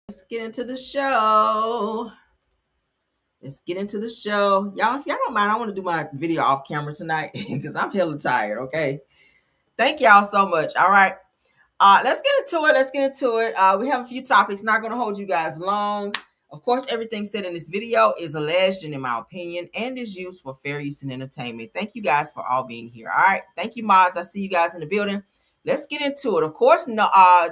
Let's get into the show. Let's get into the show. Y'all, if y'all don't mind, I want to do my video off camera tonight because I'm hella tired, okay? Thank y'all so much. All right. Let's get into it. Let's get into it. We have a few topics. Not going to hold you guys long. Of course, everything said in this video is alleged and in my opinion and is used for fair use and entertainment. Thank you guys for all being here. All right. Thank you, mods. I see you guys in the building. Let's get into it. Of course, no,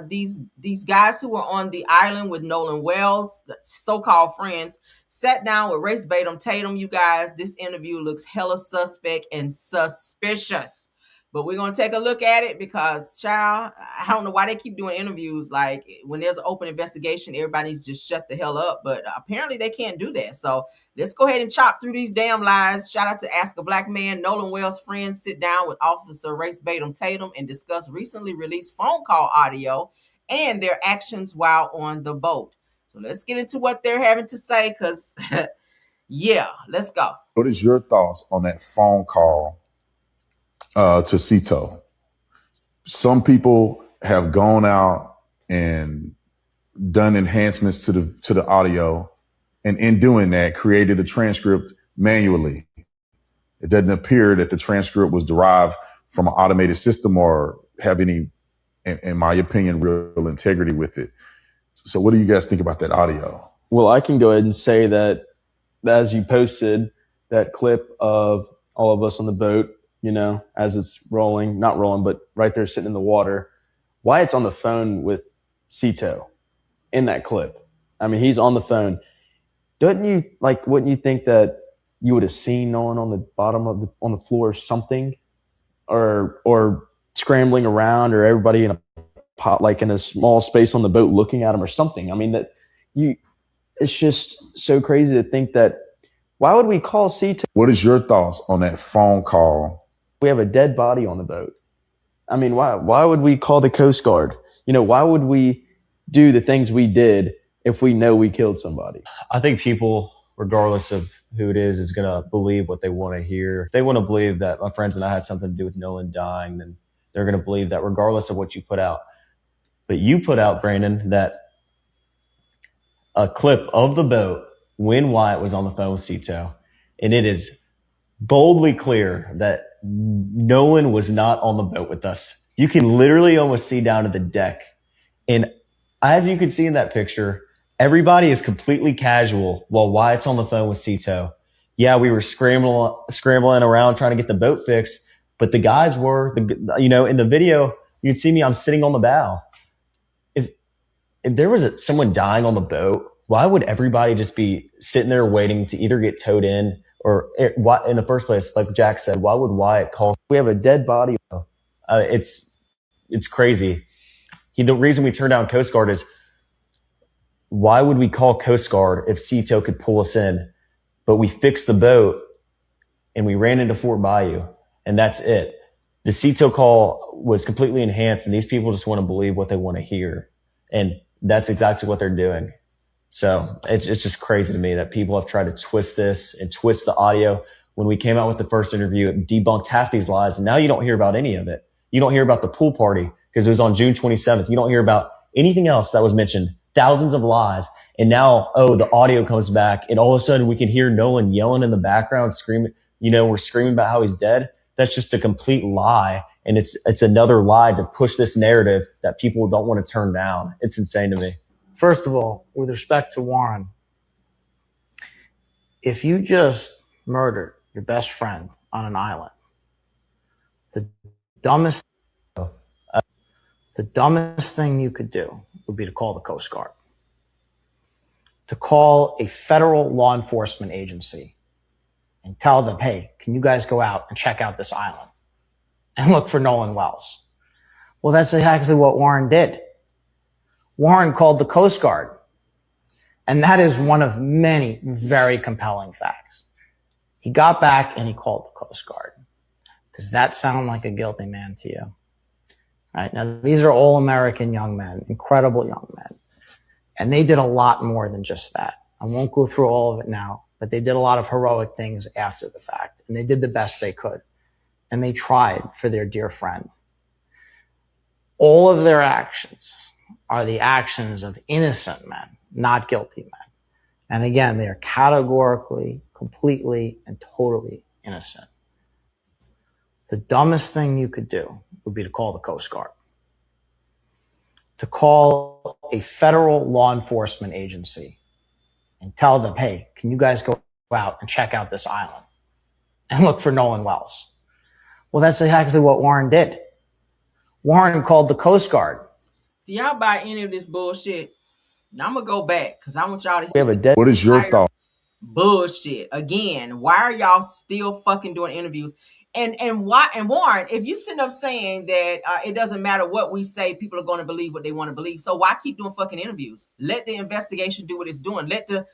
these guys who were on the island with Nolan Wells, so-called friends, sat down with Race Batum Tatum. You guys, this interview looks hella suspect and suspicious. But we're going to take a look at it because, child, I don't know why they keep doing interviews. Like, when there's an open investigation, everybody needs to just shut the hell up. But apparently they can't do that. So let's go ahead and chop through these damn lies. Shout out to Ask a Black Man. Nolan Wells' friends sit down with Officer Race Batum Tatum and discuss recently released phone call audio and their actions while on the boat. So let's get into what they're having to say because, yeah, let's go. What is your thoughts on that phone call to Cito? Some people have gone out and done enhancements to the audio, and in doing that, created a transcript manually. It doesn't appear that the transcript was derived from an automated system or have any, in my opinion, real integrity with it. So what do you guys think about that audio? Well, I can go ahead and say that as you posted that clip of all of us on the boat, as it's rolling, not rolling, but right there sitting in the water, Wyatt's on the phone with Cito in that clip. I mean, he's on the phone. Wouldn't you think that you would have seen Nolan on the bottom of on the floor or something, or scrambling around, or everybody in a small space on the boat looking at him or something? I mean, it's just so crazy to think that. Why would we call Cito? What is your thoughts on that phone call? We have a dead body on the boat. I mean, why would we call the Coast Guard? Why would we do the things we did if we know we killed somebody? I think people, regardless of who it is going to believe what they want to hear. If they want to believe that my friends and I had something to do with Nolan dying, then they're going to believe that regardless of what you put out. But you put out, Brandon, that a clip of the boat when Wyatt was on the phone with Cito, and it is boldly clear that Nolan was not on the boat with us. You can literally almost see down to the deck. And as you can see in that picture, everybody is completely casual while Wyatt's on the phone with Cito. Yeah, we were scrambling around trying to get the boat fixed, but the guys were, in the video, you can see me, I'm sitting on the bow. If there was someone dying on the boat, why would everybody just be sitting there waiting to either get towed in or in the first place, like Jack said, why would Wyatt call? We have a dead body. It's crazy. The reason we turned down Coast Guard is, why would we call Coast Guard if Cito could pull us in? But we fixed the boat and we ran into Fort Bayou, and that's it. The Cito call was completely enhanced, and these people just want to believe what they want to hear. And that's exactly what they're doing. So it's just crazy to me that people have tried to twist this and twist the audio. When we came out with the first interview, it debunked half these lies, and now you don't hear about any of it. You don't hear about the pool party because it was on June 27th. You don't hear about anything else that was mentioned. Thousands of lies. And now, the audio comes back, and all of a sudden we can hear Nolan yelling in the background, screaming, we're screaming about how he's dead. That's just a complete lie. And it's another lie to push this narrative that people don't want to turn down. It's insane to me. First of all, with respect to Warren, if you just murdered your best friend on an island, the dumbest thing you could do would be to call the Coast Guard, to call a federal law enforcement agency and tell them, hey, can you guys go out and check out this island and look for Nolan Wells? Well, that's exactly what Warren did. Warren called the Coast Guard. And that is one of many very compelling facts. He got back and he called the Coast Guard. Does that sound like a guilty man to you? All right. Now, these are all American young men, incredible young men. And they did a lot more than just that. I won't go through all of it now, but they did a lot of heroic things after the fact. And they did the best they could. And they tried for their dear friend. All of their actions are the actions of innocent men, not guilty men. And again, they are categorically, completely, and totally innocent. The dumbest thing you could do would be to call the Coast Guard. To call a federal law enforcement agency and tell them, hey, can you guys go out and check out this island and look for Nolan Wells? Well, that's exactly what Warren did. Warren called the Coast Guard. Do y'all buy any of this bullshit? Now I'm gonna go back because I want y'all to We have a dead. What is your thought? Bullshit. Again, why are y'all still fucking doing interviews? And why? And Warren, if you sitting up saying that it doesn't matter what we say, people are going to believe what they want to believe. So why keep doing fucking interviews? Let the investigation do what it's doing. Let the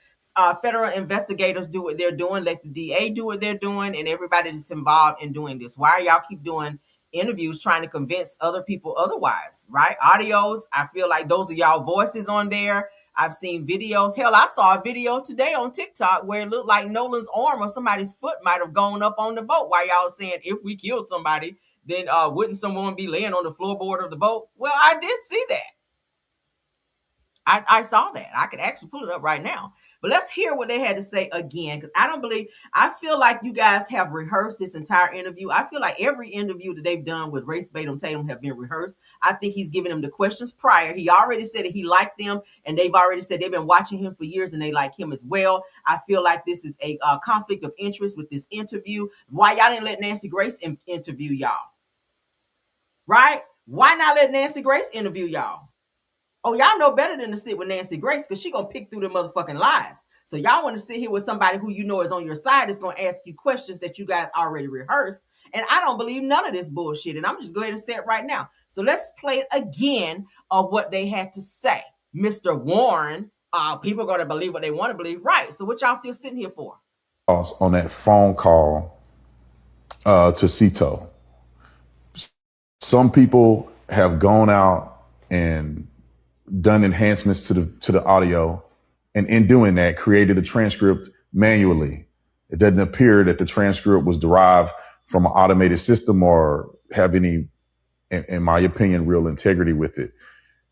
federal investigators do what they're doing. Let the DA do what they're doing, and everybody that's involved in doing this. Why are y'all keep doing interviews trying to convince other people otherwise? Right? Audios. I feel like those are y'all voices on there. I've seen videos. Hell, I saw a video today on TikTok where it looked like Nolan's arm or somebody's foot might have gone up on the boat while y'all saying if we killed somebody, then wouldn't someone be laying on the floorboard of the boat? Well, I did see that. I saw that. I could actually pull it up right now. But let's hear what they had to say again, because I feel like you guys have rehearsed this entire interview. I feel like every interview that they've done with Race Batum Tatum have been rehearsed. I think he's given them the questions prior. He already said that he liked them, and they've already said they've been watching him for years and they like him as well. I feel like this is a conflict of interest with this interview. Why y'all didn't let Nancy Grace interview y'all? Right? Why not let Nancy Grace interview y'all? Oh, y'all know better than to sit with Nancy Grace because she gonna pick through the motherfucking lies. So y'all want to sit here with somebody who you know is on your side is gonna ask you questions that you guys already rehearsed. And I don't believe none of this bullshit. And I'm just going to say it right now. So let's play it again of what they had to say. Mr. Warren, people are gonna believe what they want to believe. Right. So what y'all still sitting here for? On that phone call to Cito. Some people have gone out and done enhancements to the audio, and in doing that, created a transcript manually. It doesn't appear that the transcript was derived from an automated system or have any, in my opinion, real integrity with it.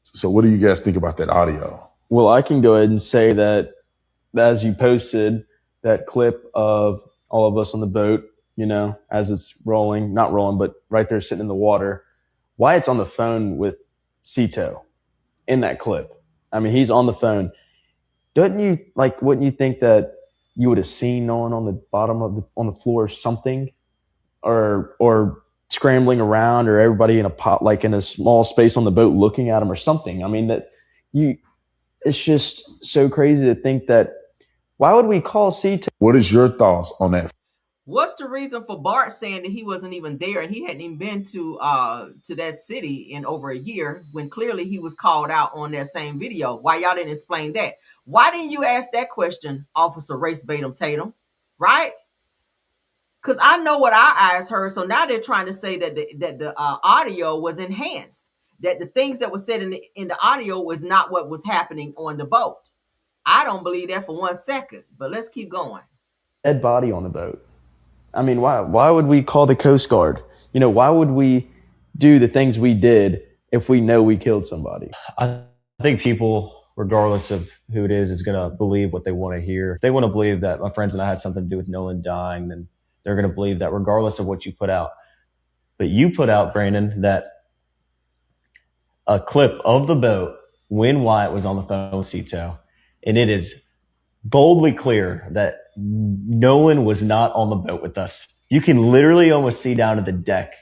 So what do you guys think about that audio? Well, I can go ahead and say that as you posted that clip of all of us on the boat, as it's rolling, not rolling, but right there sitting in the water, Wyatt's on the phone with Cito in that clip. I mean, he's on the phone. Wouldn't you think that you would have seen Nolan on the bottom of on the floor or something, or scrambling around, or everybody in a small space on the boat looking at him or something? I mean, it's just so crazy to think that. Why would we call Cito? What is your thoughts on that? What's the reason for Bart saying that he wasn't even there and he hadn't even been to that city in over a year when clearly he was called out on that same video? Why y'all didn't explain that? Why didn't you ask that question, Officer Race Batum Tatum? Right? Because I know what our eyes heard. So now they're trying to say that the audio was enhanced, that the things that were said in the audio was not what was happening on the boat. I don't believe that for 1 second. But let's keep going. Dead body on the boat. I mean, why would we call the Coast Guard? Why would we do the things we did if we know we killed somebody? I think people, regardless of who it is going to believe what they want to hear. If they want to believe that my friends and I had something to do with Nolan dying, then they're going to believe that regardless of what you put out. But you put out, Brandon, that a clip of the boat when Wyatt was on the phone with Cito, and it is boldly clear that Nolan was not on the boat with us. You can literally almost see down to the deck.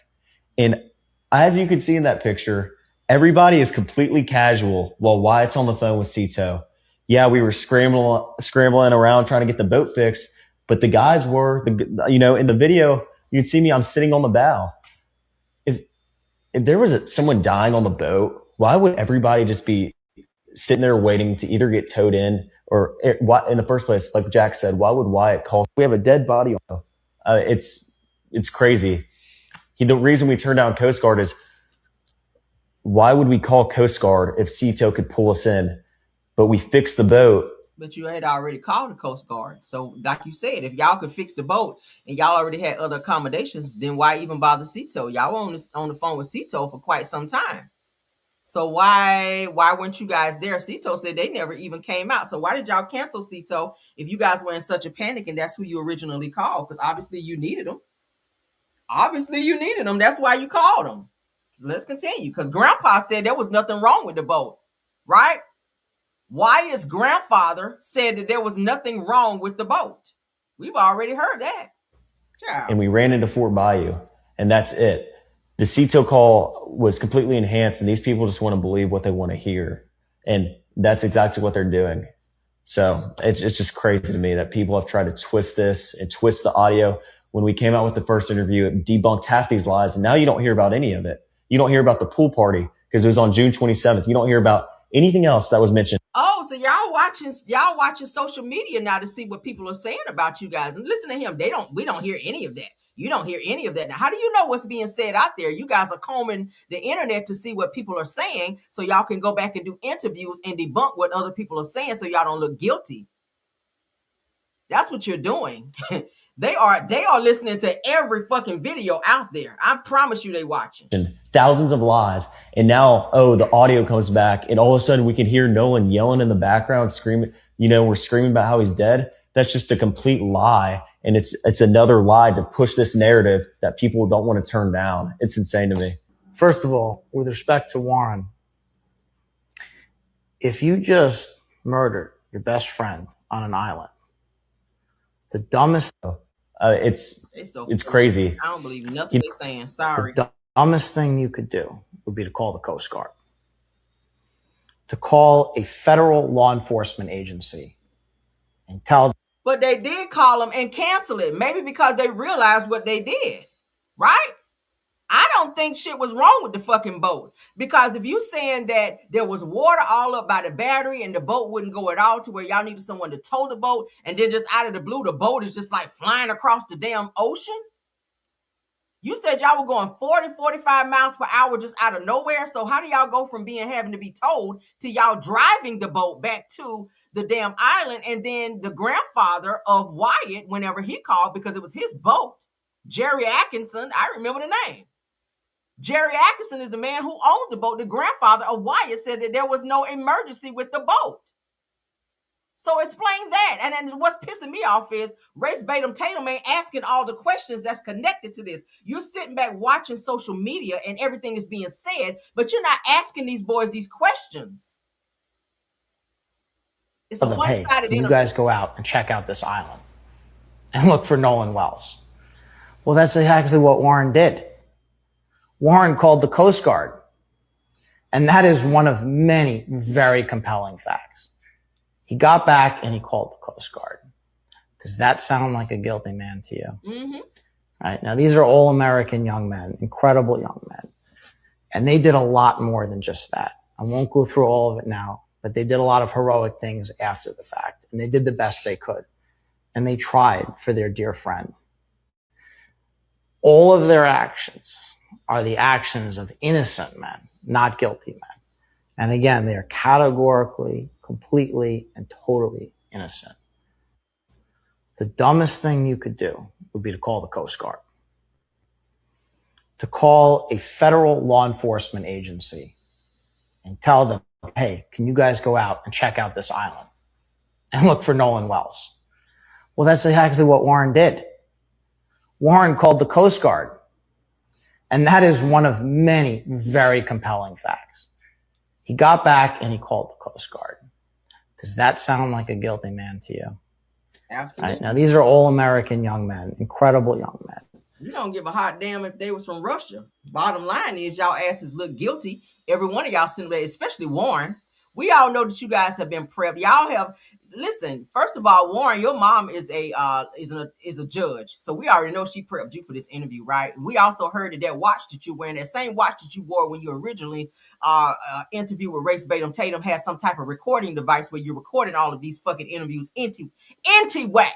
And as you can see in that picture, everybody is completely casual while Wyatt's on the phone with Cito. Yeah, we were scrambling around trying to get the boat fixed, but the guys were, in the video, you can see me, I'm sitting on the bow. If there was someone dying on the boat, why would everybody just be sitting there waiting to either get towed in, or in the first place, like Jack said, why would Wyatt call? We have a dead body on. It's crazy. The reason we turned down Coast Guard is, why would we call Coast Guard if Cito could pull us in? But we fixed the boat. But you had already called the Coast Guard. So like you said, if y'all could fix the boat and y'all already had other accommodations, then why even bother Cito? Y'all were on the phone with Cito for quite some time. So why weren't you guys there? Cito said they never even came out. So why did y'all cancel Cito if you guys were in such a panic and that's who you originally called? Because obviously you needed them. That's why you called them. So let's continue. Because Grandpa said there was nothing wrong with the boat, right? Wyatt's grandfather said that there was nothing wrong with the boat. We've already heard that. Child. And we ran into Fort Bayou, and that's it. The Cito call was completely enhanced, and these people just want to believe what they want to hear. And that's exactly what they're doing. So it's just crazy to me that people have tried to twist this and twist the audio. When we came out with the first interview, it debunked half these lies, and now you don't hear about any of it. You don't hear about the pool party because it was on June 27th. You don't hear about anything else that was mentioned. Oh, so y'all watching social media now to see what people are saying about you guys. And listen to him. We don't hear any of that. You don't hear any of that. Now, how do you know what's being said out there? You guys are combing the internet to see what people are saying so y'all can go back and do interviews and debunk what other people are saying so y'all don't look guilty. That's what you're doing. They are listening to every fucking video out there. I promise you they watching. Thousands of lies. And now, the audio comes back and all of a sudden we can hear Nolan yelling in the background, screaming, we're screaming about how he's dead. That's just a complete lie. And it's another lie to push this narrative that people don't want to turn down. It's insane to me. First of all, with respect to Warren, if you just murdered your best friend on an island, the dumbest... It's crazy. I don't believe nothing they're saying. Sorry. The dumbest thing you could do would be to call the Coast Guard. To call a federal law enforcement agency and tell them. But they did call them and cancel it. Maybe because they realized what they did. Right? I don't think shit was wrong with the fucking boat. Because if you saying that there was water all up by the battery and the boat wouldn't go at all to where y'all needed someone to tow the boat, and then just out of the blue, the boat is just like flying across the damn ocean. You said y'all were going 40, 45 miles per hour just out of nowhere. So how do y'all go from having to be towed to y'all driving the boat back to the damn island? And then the grandfather of Wyatt, whenever he called, because it was his boat, Jerry Atkinson, I remember the name. Jerry Atkinson is the man who owns the boat. The grandfather of Wyatt said that there was no emergency with the boat. So explain that. And then what's pissing me off is Race Tatum ain't asking all the questions that's connected to this. You're sitting back watching social media and everything is being said, but you're not asking these boys these questions. It's a one-sided Can you guys go out and check out this island and look for Nolan'S? Well, that's exactly what Warren did. Warren called the Coast Guard. And that is one of many very compelling facts. He got back and he called the Coast Guard. Does that sound like a guilty man to you? Mm-hmm. Right. Now, these are all American young men, incredible young men. And they did a lot more than just that. I won't go through all of it now, but they did a lot of heroic things after the fact. And they did the best they could. And they tried for their dear friend. All of their actions are the actions of innocent men, not guilty men. And again, they are categorically, completely, and totally innocent. The dumbest thing you could do would be to call the Coast Guard. To call a federal law enforcement agency and tell them, hey, can you guys go out and check out this island and look for Nolan'S? Well, that's exactly what Warren did. Warren called the Coast Guard. And that is one of many very compelling facts. He got back and he called the Coast Guard. Does that sound like a guilty man to you? Absolutely. Right, now, these are all American young men, incredible young men. You don't give a hot damn if they was from Russia. Bottom line is y'all asses look guilty. Every one of y'all, especially Warren. We all know that you guys have been prepped. Y'all have, listen, first of all, Warren, your mom is a judge. So we already know she prepped you for this interview, right? We also heard that watch that you're wearing, that same watch that you wore when you originally interviewed with Race Tatum had some type of recording device where you're recording all of these fucking interviews anyway.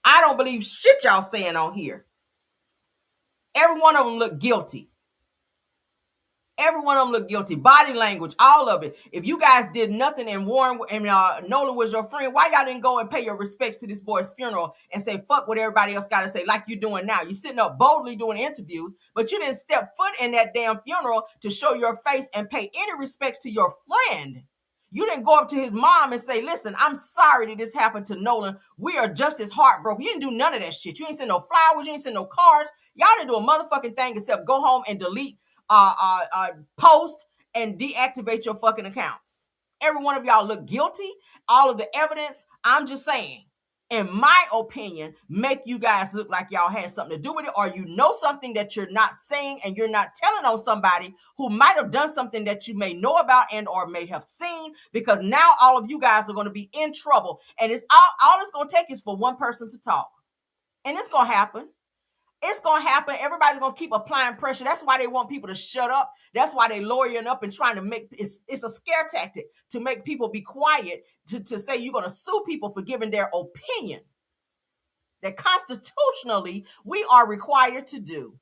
I don't believe shit y'all saying on here. Every one of them look guilty. Every one of them look guilty. Body language, all of it. If you guys did nothing and Warren and Nolan was your friend, why y'all didn't go and pay your respects to this boy's funeral and say, fuck what everybody else got to say, like you're doing now? You're sitting up boldly doing interviews, but you didn't step foot in that damn funeral to show your face and pay any respects to your friend. You didn't go up to his mom and say, listen, I'm sorry that this happened to Nolan. We are just as heartbroken. You didn't do none of that shit. You ain't send no flowers. You ain't send no cards. Y'all didn't do a motherfucking thing except go home and delete, post, and deactivate your fucking accounts. Every one of y'all look guilty. All of the evidence, I'm just saying, in my opinion, make you guys look like y'all had something to do with it, or you know something that you're not saying and you're not telling on somebody who might have done something that you may know about and or may have seen, because now all of you guys are going to be in trouble. And it's all it's going to take is for one person to talk. And it's going to happen. It's going to happen. Everybody's going to keep applying pressure. That's why they want people to shut up. That's why they lawyering up and trying to make it's a scare tactic to make people be quiet, to say you're going to sue people for giving their opinion that constitutionally we are required to do.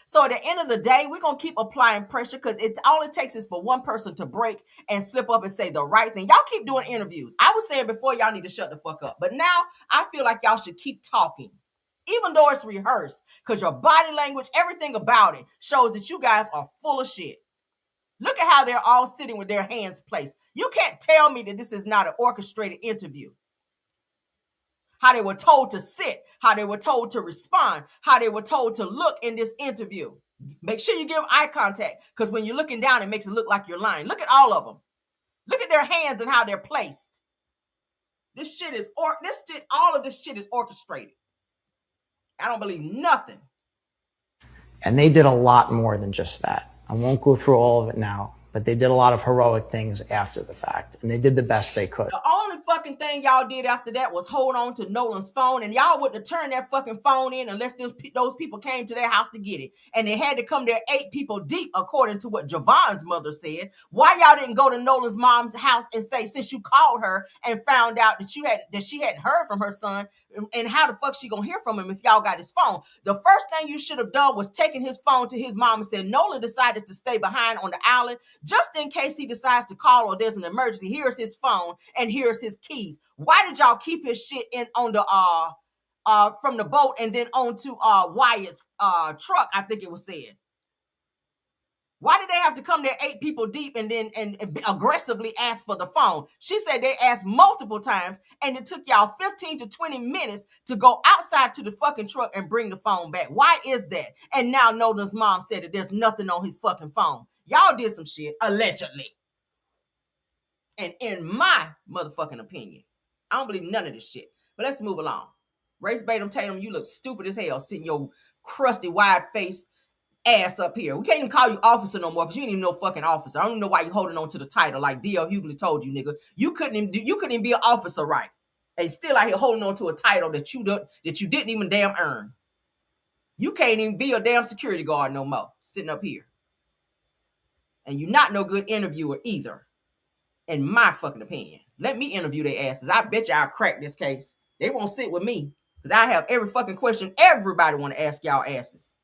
So at the end of the day, we're going to keep applying pressure because all it takes is for one person to break and slip up and say the right thing. Y'all keep doing interviews. I was saying before, y'all need to shut the fuck up. But now I feel like y'all should keep talking, even though it's rehearsed, because your body language, everything about it shows that you guys are full of shit. Look at how they're all sitting with their hands placed. You can't tell me that this is not an orchestrated interview. How they were told to sit, how they were told to respond, how they were told to look in this interview. Make sure you give eye contact, because when you're looking down, it makes it look like you're lying. Look at all of them. Look at their hands and how they're placed. All of this shit is orchestrated. I don't believe nothing. And they did a lot more than just that. I won't go through all of it now, but they did a lot of heroic things after the fact, and they did the best they could. The only fucking thing y'all did after that was hold on to Nolan's phone, and y'all wouldn't have turned that fucking phone in unless those people came to their house to get it. And they had to come there 8 people deep, according to what Javon's mother said. Why y'all didn't go to Nolan's mom's house and say, since you called her and found out that she hadn't heard from her son, and how the fuck she gonna hear from him if y'all got his phone? The first thing you should have done was taken his phone to his mom and said, Nolan decided to stay behind on the island just in case he decides to call or there's an emergency. Here's his phone and here's his keys. Why did y'all keep his shit in on the from the boat and then onto Wyatt's truck? I think it was said. Why did they have to come there 8 people deep and then and aggressively ask for the phone? She said they asked multiple times, and it took y'all 15 to 20 minutes to go outside to the fucking truck and bring the phone back. Why is that? And now Nolan's mom said that there's nothing on his fucking phone. Y'all did some shit, allegedly. And in my motherfucking opinion, I don't believe none of this shit. But let's move along. Race Batum Tatum, you look stupid as hell sitting your crusty, wide-faced ass up here. We can't even call you officer no more because you ain't even no fucking officer. I don't even know why you holding on to the title like D.L. Hughley told you, nigga. You couldn't even be an officer, right? And still out here holding on to a title that you didn't even damn earn. You can't even be a damn security guard no more, sitting up here. And you're not no good interviewer either, in my fucking opinion. Let me interview their asses. I bet you I'll crack this case. They won't sit with me because I have every fucking question everybody want to ask y'all asses.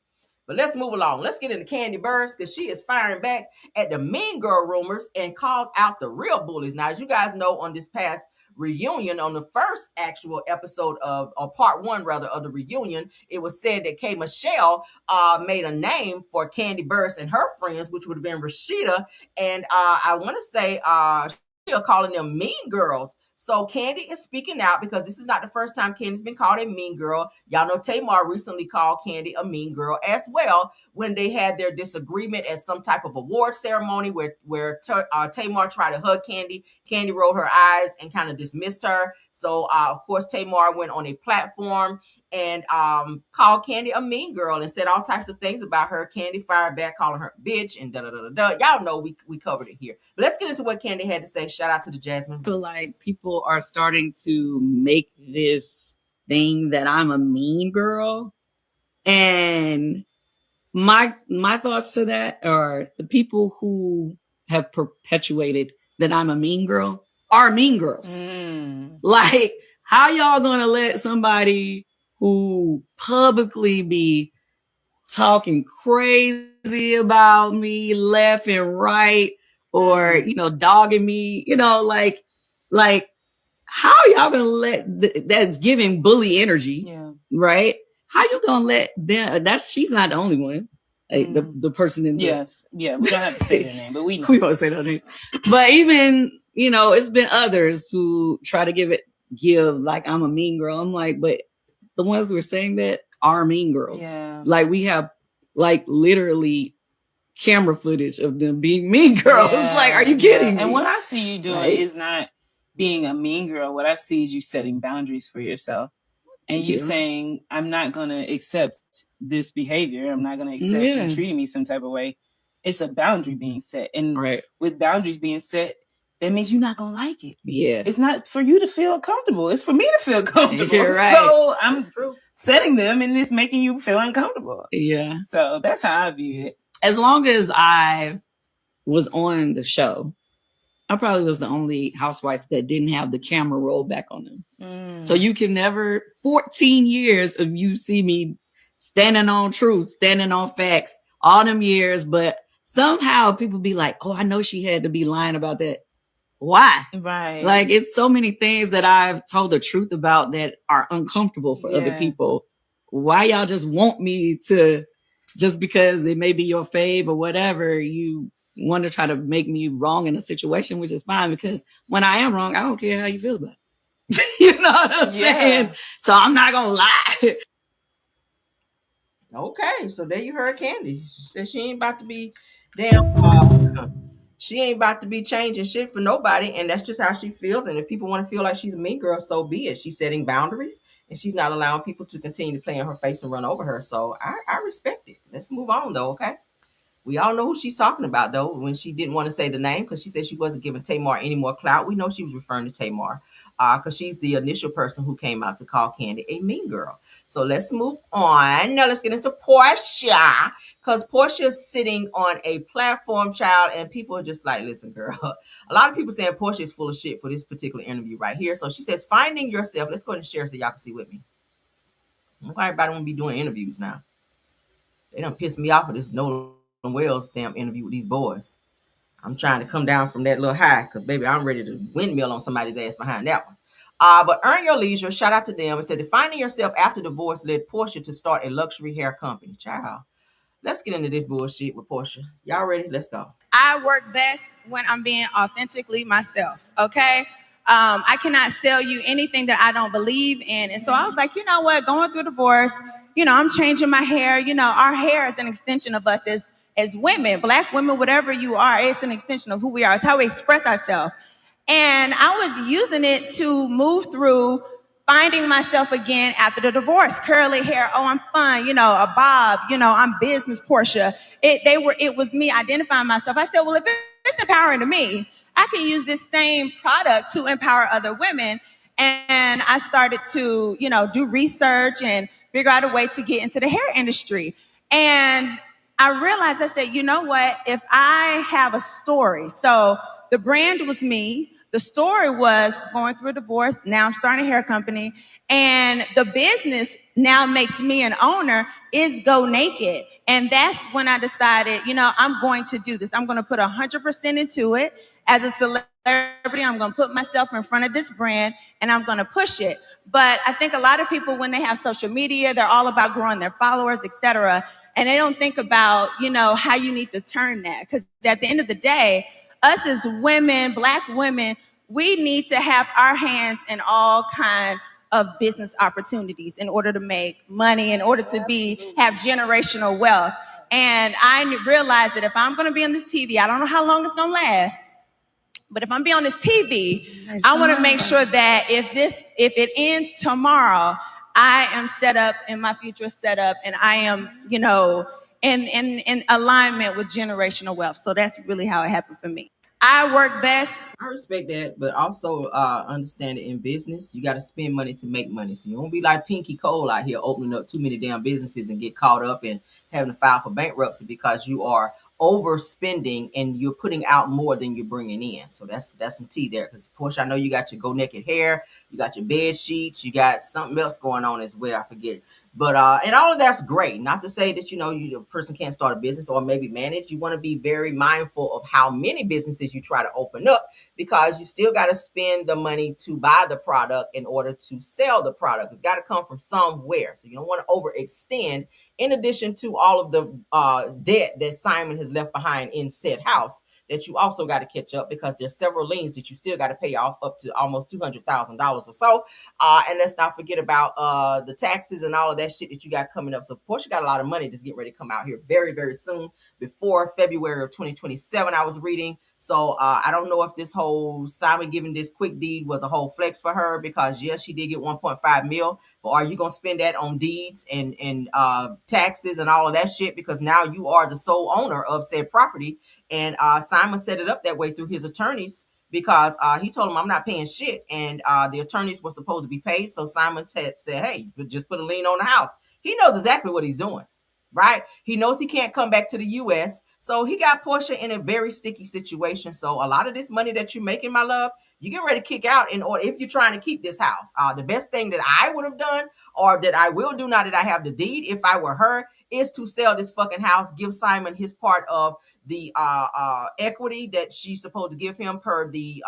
But let's move along. Let's get into Kandi Burruss, because she is firing back at the mean girl rumors and called out the real bullies. Now, as you guys know, on this past reunion, on the first actual episode of, or part 1 rather, of the reunion, it was said that K. Michelle made a name for Kandi Burruss and her friends, which would have been Rashida. And I want to say she's calling them mean girls. So Kandi is speaking out because this is not the first time Kandi's been called a mean girl. Y'all know Tamar recently called Kandi a mean girl as well when they had their disagreement at some type of award ceremony where Tamar tried to hug Kandi. Kandi rolled her eyes and kind of dismissed her. So, of course, Tamar went on a platform and called Kandi a mean girl and said all types of things about her. Kandi fired back, calling her a bitch and da-da-da-da-da. Y'all know we covered it here. But let's get into what Kandi had to say. Shout out to the Jasmine. I feel like people are starting to make this thing that I'm a mean girl. And my thoughts to that are the people who have perpetuated that I'm a mean girl are mean girls. Like, how y'all gonna let somebody who publicly be talking crazy about me left and right, or dogging me, like how y'all gonna let that's giving bully energy, right? How you gonna let them? She's not the only one. Like, the person in the we don't have to say their name, but we know. We won't say their name. But even it's been others who try to give like I'm a mean girl. I'm like, but the ones who are saying that are mean girls. Yeah. Like, we have like literally camera footage of them being mean girls. Yeah. Like, are you kidding me? And what I see you doing is not being a mean girl. What I see is you setting boundaries for yourself. And you saying, I'm not going to accept this behavior. I'm not going to accept you treating me some type of way. It's a boundary being set. And with boundaries being set, that means you're not going to like it. Yeah. It's not for you to feel comfortable. It's for me to feel comfortable. You're right. So I'm setting them, and it's making you feel uncomfortable. Yeah. So that's how I view it. As long as I was on the show, I probably was the only housewife that didn't have the camera roll back on them. So you can never, 14 years of you see me standing on truth, standing on facts, all them years, but somehow people be like, oh, I know she had to be lying about that. Why? Right. Like, it's so many things that I've told the truth about that are uncomfortable for other people. Why y'all just want me to, just because it may be your fave or whatever, you want to try to make me wrong in a situation, which is fine, because when I am wrong, I don't care how you feel about it. You know what I'm saying? So I'm not gonna lie. Okay, so there you heard Kandi. She said she ain't about to be she ain't about to be changing shit for nobody, and that's just how she feels. And if people want to feel like she's a mean girl, so be it. She's setting boundaries, and she's not allowing people to continue to play in her face and run over her. So I respect it. Let's move on, though. Okay. We all know who she's talking about, though, when she didn't want to say the name, because she said she wasn't giving Tamar any more clout. We know she was referring to Tamar because she's the initial person who came out to call Kandi a mean girl. So let's move on. Now let's get into Porsha, because Porsha is sitting on a platform, child, and people are just like, listen, girl. A lot of people saying Porsha is full of shit for this particular interview right here. So she says, finding yourself. Let's go ahead and share so y'all can see with me. Why everybody want to be doing interviews now? They done pissed me off with this Nolan'S damn interview with these boys. I'm trying to come down from that little high because, baby, I'm ready to windmill on somebody's ass behind that one. But Earn Your Leisure, shout out to them. It said, defining yourself after divorce led Porsha to start a luxury hair company. Child, let's get into this bullshit with Porsha. Y'all ready? Let's go. I work best when I'm being authentically myself, okay? I cannot sell you anything that I don't believe in. And so I was like, you know what? Going through divorce, I'm changing my hair. Our hair is an extension of us as women, Black women, whatever you are. It's an extension of who we are. It's how we express ourselves. And I was using it to move through finding myself again after the divorce. Curly hair, oh, I'm fun, a bob, I'm business Porsha. It was me identifying myself. I said, well, if it's empowering to me, I can use this same product to empower other women. And I started to, do research and figure out a way to get into the hair industry. And I realized, I said, you know what? If I have a story, so the brand was me. The story was going through a divorce. Now I'm starting a hair company. And the business now makes me an owner is Go Naked. And that's when I decided, I'm going to do this. I'm going to put 100% into it. As a celebrity, I'm going to put myself in front of this brand and I'm going to push it. But I think a lot of people, when they have social media, they're all about growing their followers, etc. And they don't think about, how you need to turn that. Because at the end of the day, us as women, Black women, we need to have our hands in all kinds of business opportunities in order to make money, in order to have generational wealth. And I realized that if I'm going to be on this TV, I don't know how long it's going to last, but if I'm being on this TV, I want to make sure that if it ends tomorrow, I am set up and my future is set up, and I am, in alignment with generational wealth. So that's really how it happened for me. I work best. I respect that, but also understand it in business. You got to spend money to make money. So you don't be like Pinky Cole out here opening up too many damn businesses and get caught up in having to file for bankruptcy because you are overspending and you're putting out more than you're bringing in. So that's some tea there. Because Porsha, I know you got your Go Naked hair, you got your bed sheets, you got something else going on as well. I forget. But and all of that's great. Not to say that a person can't start a business or maybe manage. You want to be very mindful of how many businesses you try to open up, because you still got to spend the money to buy the product in order to sell the product. It's got to come from somewhere. So you don't want to overextend. In addition to all of the debt that Simon has left behind in said house, that you also got to catch up, because there's several liens that you still got to pay off up to almost $200,000 or so. And let's not forget about the taxes and all of that shit that you got coming up. So Porsha got a lot of money that's getting ready to come out here very, very soon, before February of 2027, I was reading. So I don't know if this whole Simon giving this quick deed was a whole flex for her, because yes, she did get 1.5 mil, but are you going to spend that on deeds and taxes and all of that shit? Because now you are the sole owner of said property. And Simon set it up that way through his attorneys, because he told him, I'm not paying shit. And the attorneys were supposed to be paid. So Simon said, hey, just put a lien on the house. He knows exactly what he's doing, right? He knows he can't come back to the U.S. So he got Porsha in a very sticky situation. So a lot of this money that you're making, my love, you get ready to kick out in order, if you're trying to keep this house. The best thing that I would have done, or that I will do now that I have the deed, if I were her, is to sell this fucking house, give Simon his part of the equity that she's supposed to give him per the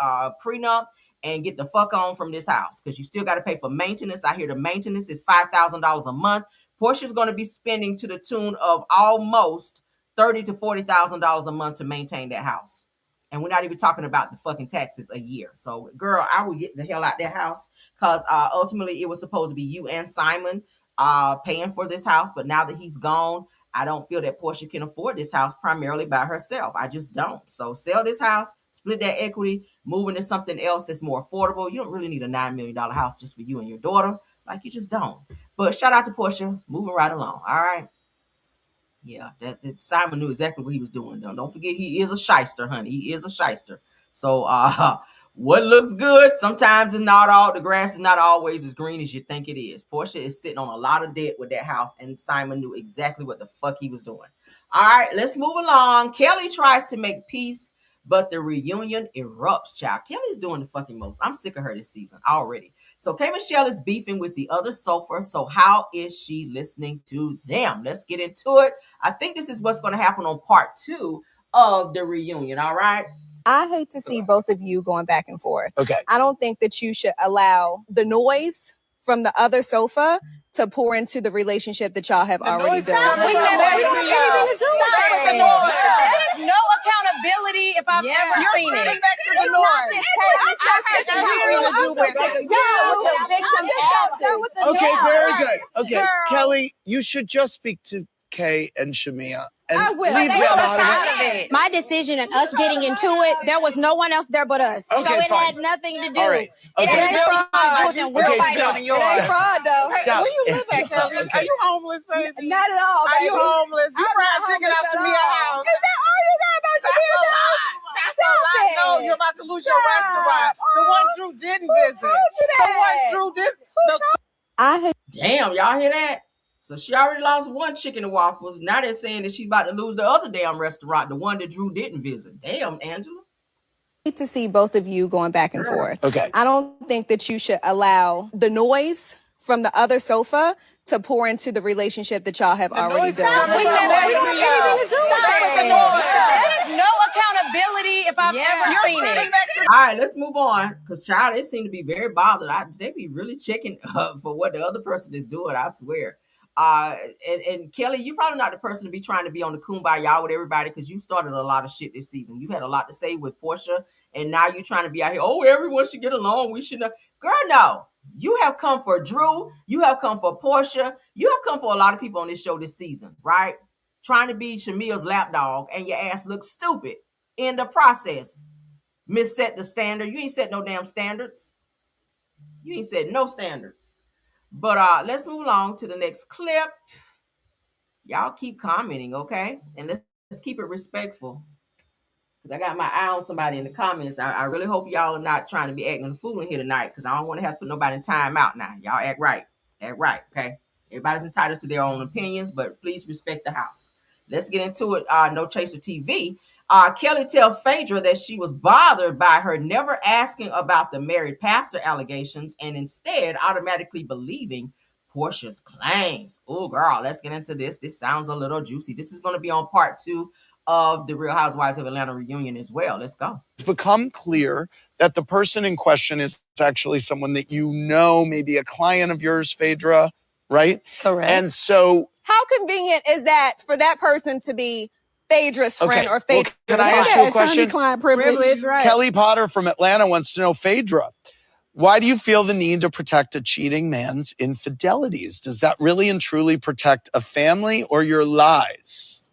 prenup, and get the fuck on from this house, because you still got to pay for maintenance. I hear the maintenance is $5,000 a month. Porsha's going to be spending to the tune of almost $30,000 to $40,000 a month to maintain that house. And we're not even talking about the fucking taxes a year. So, girl, I will get the hell out that house, because ultimately it was supposed to be you and Simon paying for this house. But now that he's gone, I don't feel that Porsha can afford this house primarily by herself. I just don't. So sell this house, split that equity, move into something else that's more affordable. You don't really need a $9 million house just for you and your daughter. Like, you just don't. But shout out to Porsha, moving right along. All right. Yeah, that Simon knew exactly what he was doing. Don't forget, he is a shyster, honey. He is a shyster. So what looks good sometimes is not all. The grass is not always as green as you think it is. Porsha is sitting on a lot of debt with that house, and Simon knew exactly what the fuck he was doing. All right, let's move along. Kelly tries to make peace, but the reunion erupts, child. Kelly's doing the fucking most. I'm sick of her this season already. So K. Michelle is beefing with the other sulfur. So how is she listening to them? Let's get into it. I think this is what's going to happen on part 2 of the reunion. All right. I hate to see both of you going back and forth. Okay. I don't think that you should allow the noise from the other sofa to pour into the relationship that y'all have already built. Stop with the noise. There is no accountability if I've ever seen it. Next to the noise. Okay, very good. Okay, Kelly, you should just speak to Kay and Shamia. I will. Leave them out of it. My decision and us getting into it, there was no one else there but us. Okay, so it fine. had nothing to do. All right. Okay. It had nothing to do with Okay, stop. It ain't fraud, though. Stop. Where you live at, Kelly? Okay. Are you homeless, baby? Not at all, Are you baby. homeless? You I'm fried not chicken out homeless at Shamia all. house. Is that all you got about Shamia's house? That's Stop a lot. it. No, you're about to lose your restaurant. The one Drew didn't visit. Who told you that? The one Drew did. Damn, y'all hear that? So she already lost one chicken and waffles. Now they're saying that she's about to lose the other damn restaurant, the one that Drew didn't visit. Damn, Angela. I hate to see both of you going back and forth. Okay. I don't think that you should allow the noise from the other sofa to pour into the relationship that y'all have already built. Stop with the noise. There is no accountability if I've ever seen it. All right, let's move on. Because, child, they seem to be very bothered. They be really checking for what the other person is doing, I swear. And Kelly, you're probably not the person to be trying to be on the kumbaya with everybody, because you started a lot of shit this season. You had a lot to say with Porsha, and now you're trying to be out here, oh, everyone should get along. We should not. Girl, no. You have come for Drew. You have come for Porsha. You have come for a lot of people on this show this season, right? Trying to be Shamia's lapdog, and your ass looks stupid in the process. Misset the standard. You ain't set no damn standards. You ain't set no standards. But let's move along to the next clip. Y'all keep commenting, okay? And let's keep it respectful. Because I got my eye on somebody in the comments. I really hope y'all are not trying to be acting a fool in here tonight, because I don't want to have to put nobody in time out now. Y'all act right. Act right, okay? Everybody's entitled to their own opinions, but please respect the house. Let's get into it. No Chaser TV. Kelly tells Phaedra that she was bothered by her never asking about the married pastor allegations, and instead automatically believing Porsha's claims. Oh, girl, let's get into this. This sounds a little juicy. This is going to be on part 2 of the Real Housewives of Atlanta reunion as well. Let's go. It's become clear that the person in question is actually someone that you know, maybe a client of yours, Phaedra, right? Correct. And so, how convenient is that for that person to be Phaedra's friend or Phaedra's can I ask you a question? Attorney-client privilege, right? Kelly Potter from Atlanta wants to know, Phaedra, why do you feel the need to protect a cheating man's infidelities? Does that really and truly protect a family or your lies?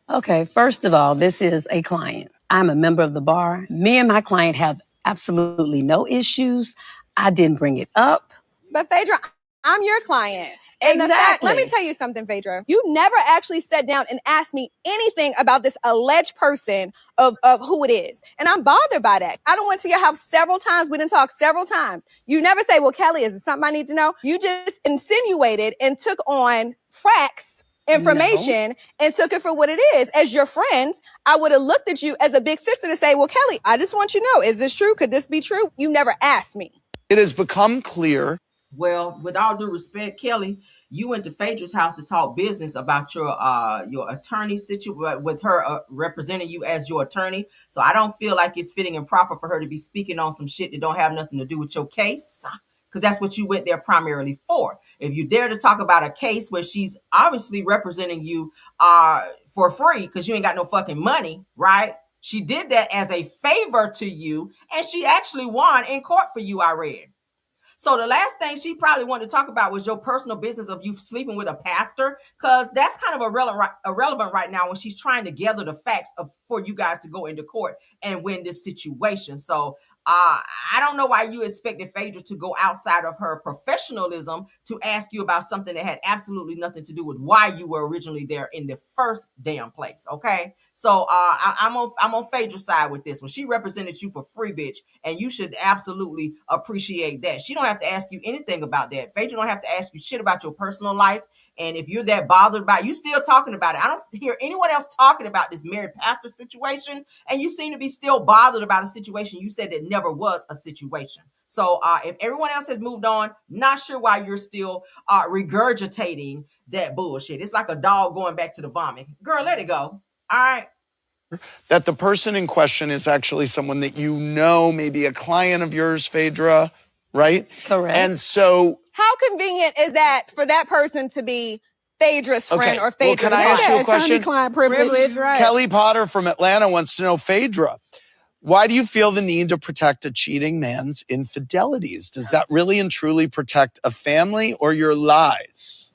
Okay, first of all, this is a client. I'm a member of the bar. Me and my client have absolutely no issues. I didn't bring it up. But Phaedra, I'm your client. And the fact, let me tell you something, Phaedra. You never actually sat down and asked me anything about this alleged person of who it is. And I'm bothered by that. I done went to your house several times. We done talked several times. You never say, well, Kelly, is it something I need to know? You just insinuated and took on facts, information, and took it for what it is. As your friend, I would have looked at you as a big sister to say, well, Kelly, I just want you to know, is this true? Could this be true? You never asked me. It has become clear. Well, with all due respect, Kelly, you went to Phaedra's house to talk business about your attorney situation with her representing you as your attorney. So I don't feel like it's fitting and proper for her to be speaking on some shit that don't have nothing to do with your case, because that's what you went there primarily for. If you dare to talk about a case where she's obviously representing you for free because you ain't got no fucking money, right? She did that as a favor to you, and she actually won in court for you, I read. So the last thing she probably wanted to talk about was your personal business of you sleeping with a pastor, because that's kind of irrelevant right now when she's trying to gather the facts for you guys to go into court and win this situation. So I don't know why you expected Phaedra to go outside of her professionalism to ask you about something that had absolutely nothing to do with why you were originally there in the first damn place. Okay, so I'm on Phaedra's side with this one. She represented you for free, bitch, and you should absolutely appreciate that. She don't have to ask you anything about that. Phaedra don't have to ask you shit about your personal life. And if you're that bothered by it, you still talking about it. I don't hear anyone else talking about this married pastor situation, and you seem to be still bothered about a situation you said that never was a situation. So if everyone else has moved on, not sure why you're still regurgitating that bullshit. It's like a dog going back to the vomit. Girl, let it go. All right. That the person in question is actually someone that you know, maybe a client of yours, Phaedra, right? Correct. And so, how convenient is that for that person to be Phaedra's friend or Phaedra's can I ask you a question? Attorney-client privilege, right? Kelly Potter from Atlanta wants to know, Phaedra, why do you feel the need to protect a cheating man's infidelities? Does that really and truly protect a family or your lies?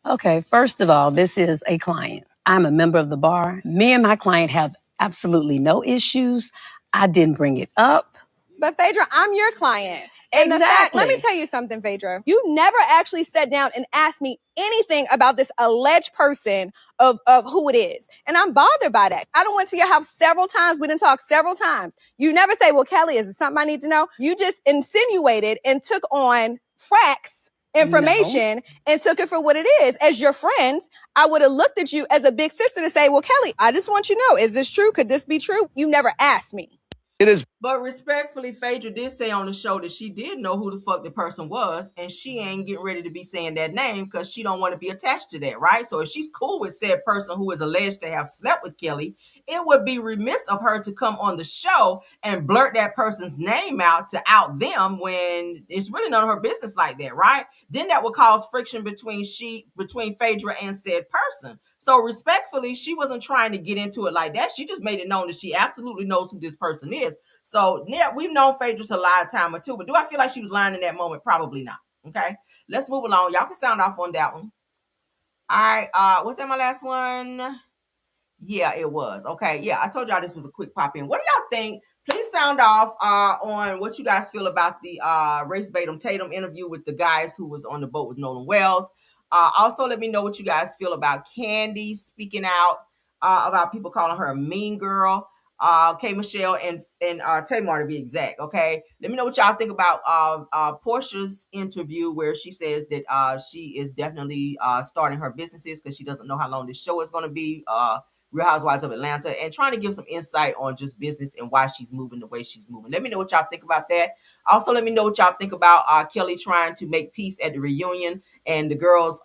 Okay, first of all, this is a client. I'm a member of the bar. Me and my client have absolutely no issues. I didn't bring it up. But Phaedra, I'm your client. And the fact, let me tell you something, Phaedra. You never actually sat down and asked me anything about this alleged person of who it is. And I'm bothered by that. I done went to your house several times. We done talked several times. You never say, well, Kelly, is it something I need to know? You just insinuated and took on facts, information, and took it for what it is. As your friend, I would have looked at you as a big sister to say, well, Kelly, I just want you to know, is this true? Could this be true? You never asked me. It is. But respectfully, Phaedra did say on the show that she did know who the fuck the person was, and she ain't getting ready to be saying that name because she don't want to be attached to that, right? So if she's cool with said person who is alleged to have slept with Kelly, it would be remiss of her to come on the show and blurt that person's name out to out them when it's really none of her business like that, right? Then that would cause friction between Phaedra and said person. So respectfully, she wasn't trying to get into it like that. She just made it known that she absolutely knows who this person is. So yeah, we've known Phaedra to lie a time or two, but do I feel like she was lying in that moment? Probably not. Okay, let's move along. Y'all can sound off on that one. All right, was that my last one? Yeah, it was. Okay, yeah, I told y'all this was a quick pop in. What do y'all think? Please sound off on what you guys feel about the Race Batum Tatum interview with the guys who was on the boat with Nolan'S. Also, let me know what you guys feel about Kandi speaking out about people calling her a mean girl. K. Michelle and Tamar to be exact. Okay, let me know what y'all think about Porsha's interview where she says that she is definitely starting her businesses because she doesn't know how long this show is going to be Real Housewives of Atlanta, and trying to give some insight on just business and why she's moving the way she's moving. Let me know what y'all think about that. Also, let me know what y'all think about Kelly trying to make peace at the reunion and the girls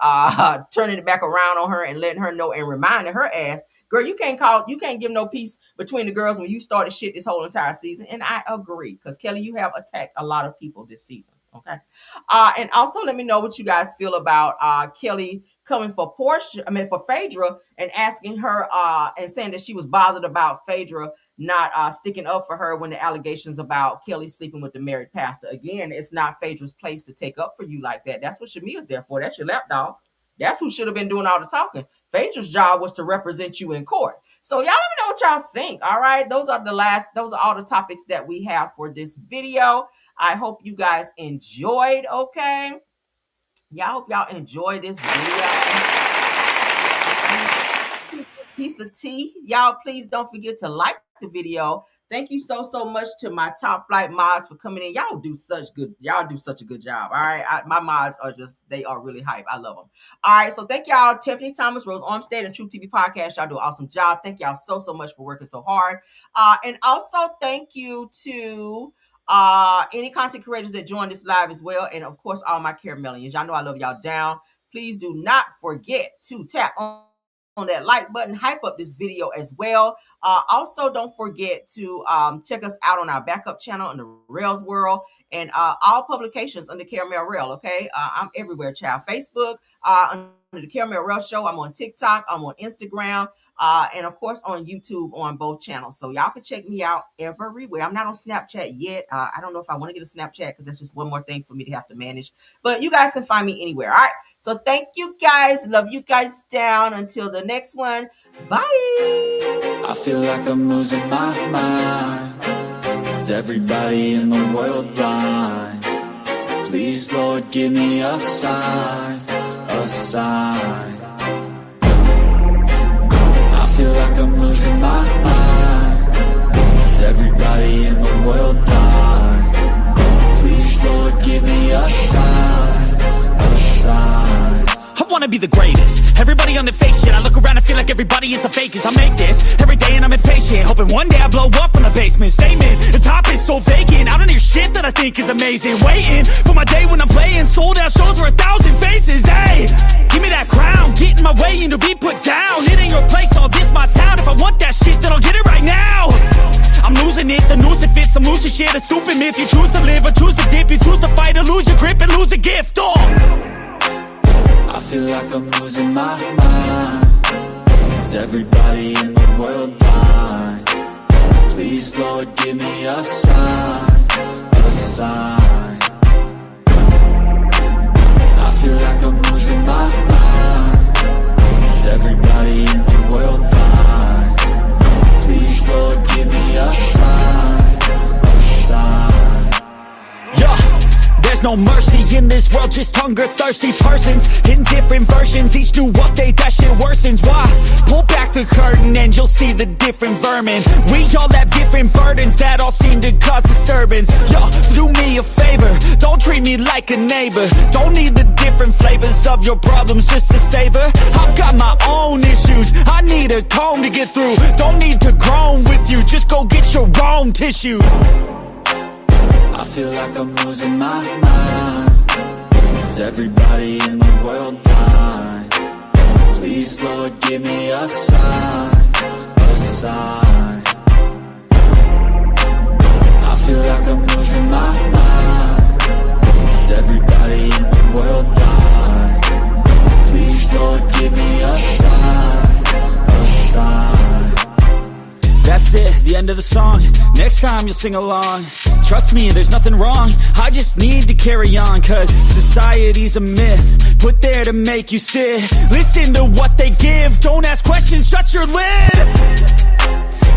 turning it back around on her and letting her know and reminding her ass, girl, you can't give no peace between the girls when you started shit this whole entire season. And I agree, because Kelly, you have attacked a lot of people this season. Okay. And also let me know what you guys feel about Kelly coming for Phaedra and asking her and saying that she was bothered about Phaedra not sticking up for her when the allegations about Kelly sleeping with the married pastor. Again, it's not Phaedra's place to take up for you like that. That's what Shamia's there for. That's your lapdog. That's who should have been doing all the talking. Phaedra's job was to represent you in court. So y'all let me know what y'all think. All right. Those are all the topics that we have for this video. I hope you guys enjoyed. Okay. Y'all hope y'all enjoy this video. Piece of tea. Y'all, please don't forget to like the video. Thank you so much to my top flight mods for coming in. Y'all do such a good job. All right. My mods they are really hype. I love them. All right. So thank y'all, Tiffany Thomas, Rose Armstead, and True TV Podcast. Y'all do an awesome job. Thank y'all so much for working so hard. And also thank you to any content creators that joined this live as well. And of course, all my Caramelians. Y'all know I love y'all down. Please do not forget to tap on that like button, hype up this video as well. Also, don't forget to check us out on our backup channel in the Rails world and all publications under Caramel Rail. Okay, I'm everywhere, child. Facebook under the Caramel Rail Show. I'm on TikTok. I'm on Instagram. And of course on YouTube on both channels. So y'all can check me out everywhere. I'm not on Snapchat yet. I don't know if I want to get a Snapchat because that's just one more thing for me to have to manage. But you guys can find me anywhere. All right. So thank you guys. Love you guys down. Until the next one. Bye. I feel like I'm losing my mind. Is everybody in the world blind? Please, Lord, give me a sign. A sign. I feel like I'm losing my mind. Is everybody in the world blind? Please, Lord, give me a sign. A sign. I wanna be the greatest. Everybody on the fake shit. I look around and feel like everybody is the fakest. I make this every day and I'm impatient, hoping one day I blow up from the basement. Statement, the top is so vacant. I don't hear shit that I think is amazing. Waiting for my day when I'm playing sold out shows for 1,000 faces. Hey, give me that crown, get in my way and to be put down. It ain't your place, all this my town. If I want that shit, then I'll get it right now. I'm losing it, the noose it fits. I'm losing shit, a stupid myth. You choose to live or choose to dip. You choose to fight or lose your grip and lose a gift. I feel like I'm losing my mind. Is everybody in the world blind? Please, Lord, give me a sign. A sign. I feel like I'm losing my mind. Is everybody in the world blind? Please, Lord, give me a sign. A sign. Yeah. There's no mercy in this world, just hunger-thirsty persons in different versions, each new update, that shit worsens. Why? Pull back the curtain and you'll see the different vermin. We all have different burdens that all seem to cause disturbance. Yo, so do me a favor, don't treat me like a neighbor. Don't need the different flavors of your problems just to savor. I've got my own issues, I need a comb to get through. Don't need to groan with you, just go get your own tissue. I feel like I'm losing my mind. Is everybody in the world blind? Please, Lord, give me a sign. A sign. I feel like I'm losing my mind. Is everybody in the world blind? Please, Lord, give me a sign. A sign. That's it, the end of the song. Next time you'll sing along. Trust me, there's nothing wrong. I just need to carry on, cause society's a myth put there to make you sit. Listen to what they give. Don't ask questions, shut your lid.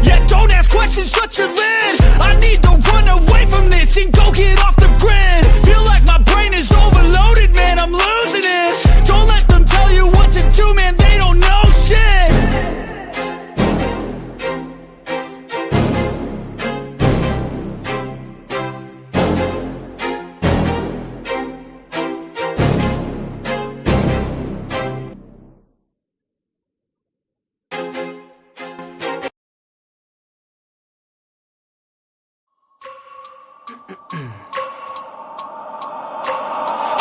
Yeah, don't ask questions, shut your lid. I need to run away from this and go get off the grid. Feel like my brain is overloaded, man, I'm losing it. Don't let them tell you what to do, man, they don't know shit. I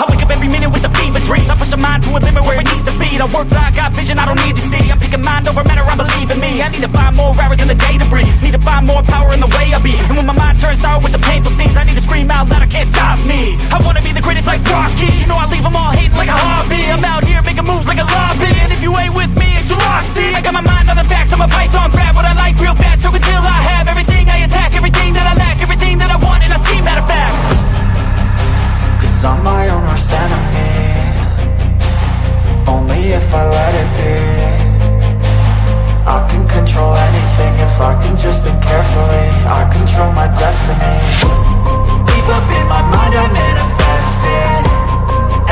wake up every minute with the fever dreams. I push my mind to a limit where it needs to be. I work blind, got vision I don't need to see. I'm picking mind over matter, I believe in me. I need to find more hours in the day to breathe. Need to find more power in the way I be. And when my mind turns sour with the painful scenes, I need to scream out loud, I can't stop me. I wanna be the greatest like Rocky. You know I leave them all hating like a hobby. I'm out here making moves like a lobby. And if you ain't with me, it's your loss, see. I got my mind on the facts, I'm a python, grab what I like real fast. Stroke until I have everything I attack, everything that I lack, everything that I want, and I see, matter of fact. Cause I'm my own worst enemy. Only if I let it be. I can control anything if I can just think carefully. I control my destiny. Deep up in my mind I manifest it.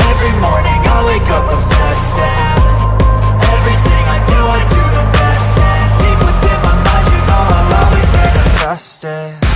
Every morning I wake up obsessed, and everything I do the best. And deep within my mind, you know I'll always manifest it.